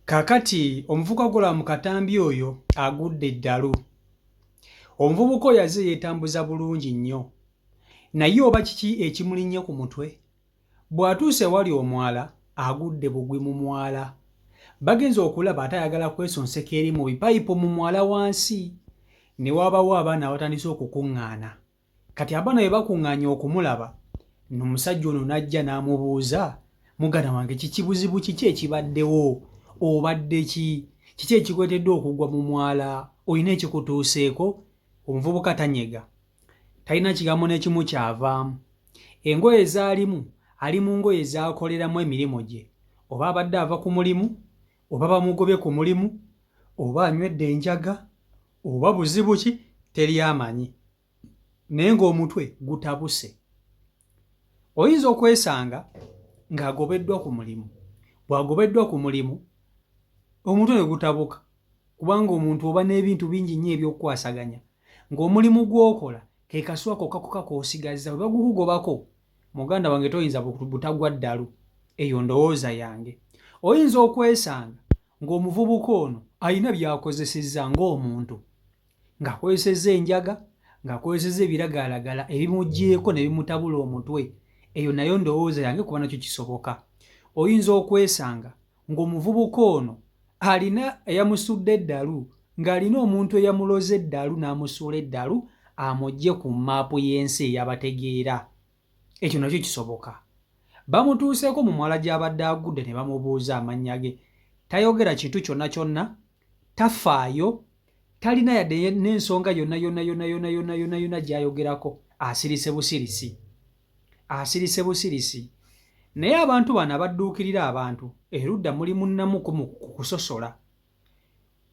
Kakati omuvubuka gola mu katambi oyo agudde eddalu. Omuvubuka oyo azze yeetambuza bulungi nnyo. Naye oba kiki ekimulinnye ku mutwe? Bw'atuuse ewali omwala agudde bugwi mu mwala. Bagenze okulaba ate ayagala kwesonseka eri mu bipayipo mu mwala wansi. Ne wabawo abaana abatandise okukuŋŋaana. Kati abaana bwe bakuŋŋaanye okumulaba, omusajja ono n'ajja n'amubuuza, muganda wange buzibu kiki ekibaddewo? Obadde ki? Kiki ekikuleetedde okugwa mu mwala? Olina ekikutuuseeko? Omuvubuka tanyega. Talina kigambo n'ekimu kyavaamu. Engoye zaalimu ali mu ngoye z'akoleramu emirimu gye. Oba abadde ava ku mulimu, oba bamugobye ku mulimu, oba anywedde enjaga, oba buzibu ki, teri amanyi. Naye ng'omutwe gutabuse. Oyinza okwesanga ng'agobeddwa ku mulimu. Bw'agobeddwa ku mulimu, omutwe ne gutabuka, kubanga omuntu oba n'ebintu bingi nnyo eby'okukwasaganya, ng'omulimu gw'okola ke kasuwa kokka k'osigazza. Bwe bagukugobako, muganda wange toyinza butagwa ddalu. Eyo ndowooza yange. Oyinza okwesanga ng'omuvubuka ono alina by'akozesezza ng'omuntu, ng'akozesezza enjaga, ng'akozesezza ebiragalalagala ebimuggyeko ne bimutabula omutwe. Eyo nayo ndowooza yange kuba nakyo kisoboka. Oyinza okwesanga ng'omuvubuka ono alina eyamusudde eddalu, ng'alina omuntu eyamuloza eddalu n'amusuula eddalu amuggye ku maapu y'ensi eyabategeera. Ekyo nakyo kisoboka. Bamutuuseeko mu mwala gy'abadde agudde ne bamubuuza amannya ge. Tayogera kintu kyonna kyonna, tafaayo, talina yadde n'ensonga yonna gy'ayogerako. Asirise busirisi. Asirise busirisi. Naye abantu bano abadduukirira abantu, erudda muli munnamuku mu kusosola.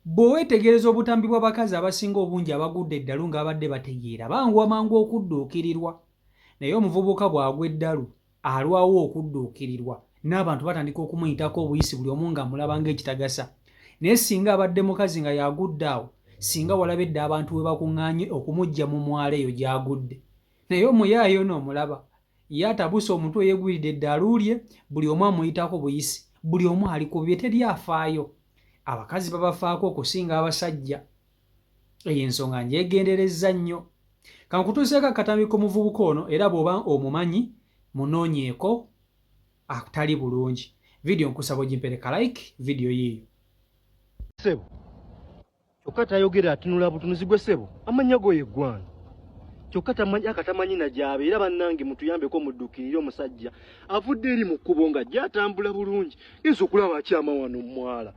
Bw'oweetegereza obutambi bw'abakazi abasinga obungi abagudde eddalu ng'abadde bategeera, banguwa mangu okudduukirirwa. Naye omuvubuka bw'agwa eddalu alwawo okudduukirirwa, n'abantu batandika okumuyitako obuyisi, buli omu ng'amulaba ng'ekitagasa. Naye singa abadde mukazi nga y'agudde awo, singa walabedde abantu we bakuŋŋaanye okumuggya mu mwala eyo gy'agudde. Naye omuyaayo n'omulaba, ye atabuse omutwe yeegwiridde eddalu lye, buli omu amuyitako buyisi, buli omu ali ku bye, teri afaayo. Abakazi babafaako okusinga abasajja. Eyo ensonga ngyegenderezza nnyo. Kankutuuseeko akatambi k'omuvubuka ono, era bw'oba omumanyi munoonyeeko akutali bulungi. Vidiyo nkusaba ogimpereka like vidiyo yiiyo. Sebo kyokka tayogera atunula butunuzi gwe ssebo, amannya go ye ggwana. Kyokka tamanyi na gy'aba, era bannange mutuyambeko mudduukirire omusajja avudde eri mu kkubo nga gy'atambula bulungi. Ngenza okulaba akyama wano mu mwala.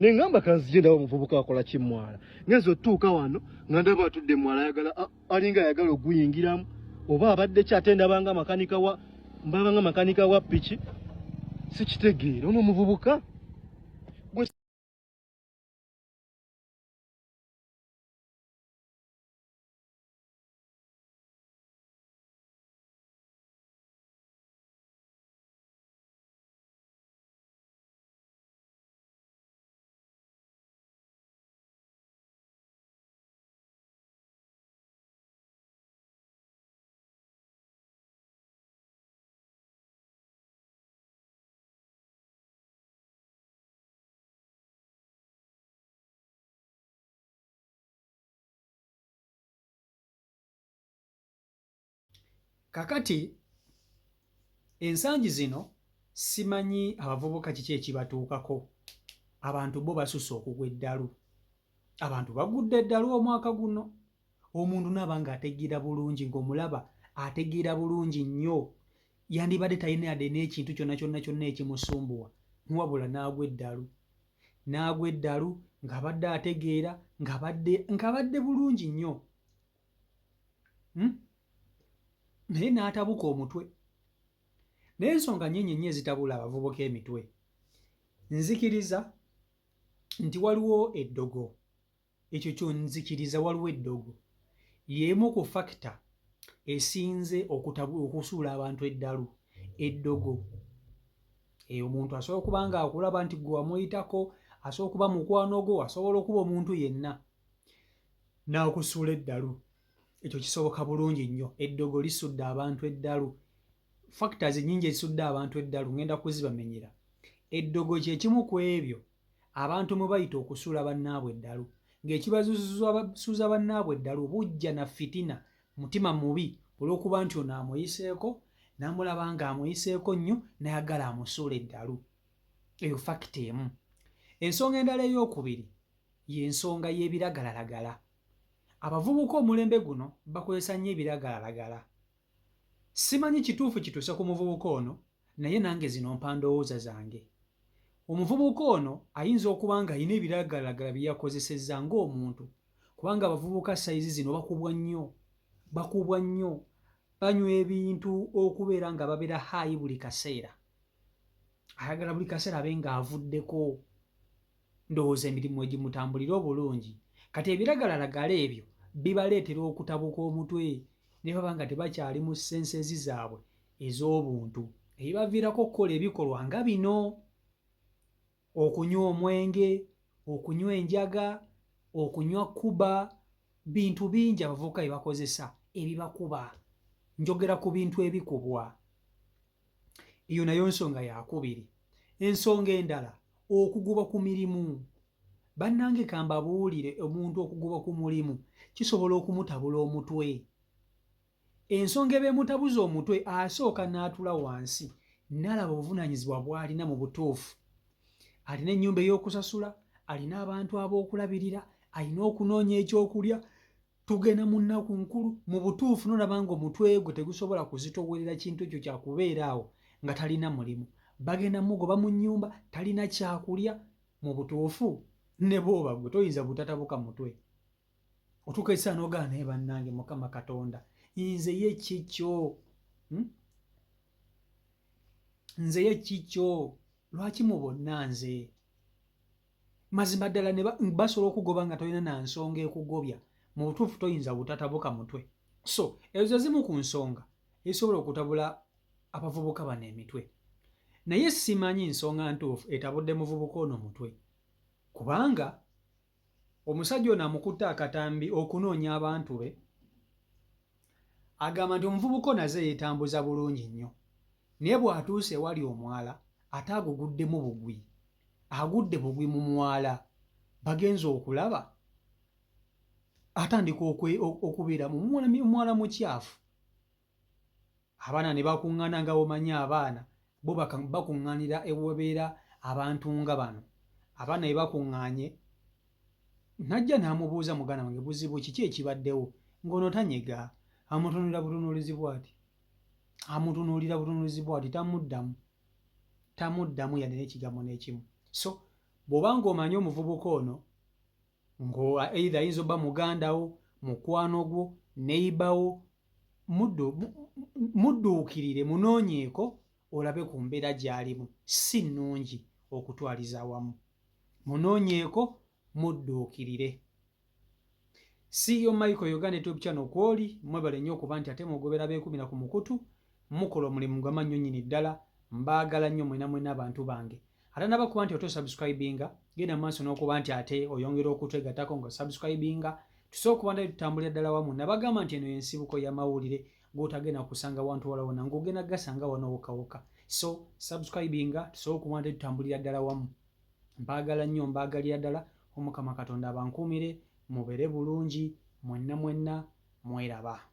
Ne ngamba kanzije ndawo omuvubuka akola ki mwala. Ngenza otuuka wano nga ndaba atudde mwala alinga ayagala oguyingiramu, oba abadde kyatendabanga makanika wa piki. Sikitegeera ono omuvubuka. Kakati ensangi zino simanyi abavubuka kiki ekibatuukako. Abantu bo basusse okugwa eddalu. Abantu bagudde eddalu omwaka guno. Omuntu n'aba ng'ategeera bulungi, ng'omulaba ategeera bulungi nnyo. Yandibadde talina yadde n'ekintu kyonna ekimusumbuwa, wabula n'agwa eddalu. N'agwa eddalu ng'abadde ategeera, ng'abadde bulungi nnyo. Naye n'atabuka omutwe. Naye ensonga nnyingi nnyo ezitabula abavubuka emitwe. Nzikiriza nti waliwo eddogo. Ekyo kyo nzikiriza, waliwo eddogo. Y'emu ku fakita esinze okusuula abantu eddalu. Eddogo. Omuntu asobola okuba ng'akulaba nti gwe wamuyitako, asobola okuba mukwano gwo, asobola okuba omuntu yenna, n'akusuula eddalu. Ekyo kisoboka bulungi nnyo. Eddogo lisudde abantu eddalu. Factors nnyingi ezisudde abantu eddalu ngenda kuzibamenyera. Eddogo kye kimu ku ebyo abantu mwe bayita okusuula bannaabwe eddalu ng'ekibasuuza bannaabwe eddalu bujja na fitina mutima mubi olw'okuba nti ono amuyiseeko n'amulaba ng'amuyiseeko nnyo n'ayagala amusuula eddalu. Eyo fakiti emu. Ensonga endala ey'okubiri y'ensonga y'ebiragalalagala. Abavubuka omulembe guno bakozesa nnyo ebiragalalagala. Simanyi kituufu kituuse ku muvubuka ono naye nange zino mpandowooza zange. Omuvubuka ono ayinza okuba nga alina ebiragalalagala bye yakozesezza ng'omuntu kubanga abavubuka sayizi zino bakubwa nnyo banywa ebintu okubeera nga babeera haayi buli kaseera. Ayagala buli kaseera abe ng'avuddeko ndowooza emirimu egimutambulira obulungi. Kati ebiragalalagala ebyo bibaleetera okutabuka omutwe ne baba nga tebakyali mu sensezi zaabwe ez'obuntu ebibaviirako okukola ebikolwa nga bino: okunywa omwenge, okunywa enjaga, okunywa kuba, bintu bingi abavubuka bye bakozesa ebibakuba. Njogera ku bintu ebikubwa. Eyo nayo nsonga yakubiri. Ensonga endala okuguba ku mirimu. Bannange kambabuulire, omuntu okuguba ku mulimu kisobola okumutabula omutwe. Ensonga ebeemutabuza omutwe asooka n'atula wansi n'alaba obuvunaanyizibwa bw'alina mu butuufu. Alina ennyumba ey'okusasula, alina abantu ab'okulabirira, alina okunoonya ekyokulya, tugenda mu nnaku nkulu. Mu butuufu n'olaba ng'omutwe gwe tegusobola kuzitowerera kintu ekyo kyakubeera awo nga talina mulimu. Bagenda mugoba mu nnyumba, talina kyakulya. Mu butuufu ne bw'oba gwe toyinza butatabuka mutwe. Otuuka ekiseera n'ogaa naye bannange Mukama Katonda nze ye kikyo, nze ye kikyo, lwaki mubonna nze? Mazima ddala ne basobola okugoba nga tolina na nsonga ekugobya. Mu butuufu toyinza butatabuka mutwe. So ezo zimu ku nsonga ezisobola okutabula abavubuka bano emitwe. Naye simanyi nsonga ntuufu etabudde muvubuka ono mutwe, kubanga omusajja ono amukutte akatambi okunoonya abantu be, agamba nti omuvubuka ono aze yeetambuza bulungi nnyo, naye bw'atuuse ewali omwala ate aguguddemu bugwi, agudde bugwi mu mwala. Bagenza okulaba atandika okubeera mu mwala mukyafu. Abaana ne bakuŋŋaana nga bw'omanyi abaana bo bakuŋŋaanira ewabeera abantu nga bano. Abaana be bakuŋŋaanye najja n'amubuuza muganda wange buzibu kiki ekibaddewo, ng'ono tanyega, amutunuulira butunuulizi bw'ati tamuddamu yadde n'ekigambo n'ekimu. So bw'oba ng'omanyi omuvubuka ono either ayinza obba mugandawo, mukwano gwo, neighbour wo, mudduukirire, munoonyeeko olabe ku mbeera gy'alimu. Si nnungi okutwaliza awamu. Munoonyeeko, mudduukirire. CEO Michael Uganda YouTube channel kw'oli, mwebale nnyo okuba nti ate mugobera beekumira ku mukutu, mukola omulimu gw'amannyo nnyini ddala. Mbaagala nnyo mwena abantu bange. Ate nabakuba nti otosubscribinga, genda mu maaso n'okuba nti ate oyongera okutwegattako nga subscribinga, tusobola okuba nti tutambulira ddala wamu. Nabagamba nti eno y'ensibuko y'amawulire g'otagenda kusanga wantu wala wonna, ng'ogenda gasanga wano wokawoka. So subscribinga, tusobola okuba nti tutambulira ddala wamu. Mbaagala nnyo, mbaagalira ddala. Omukama Katonda abankuumire, mubeere bulungi, mwenna mweraba.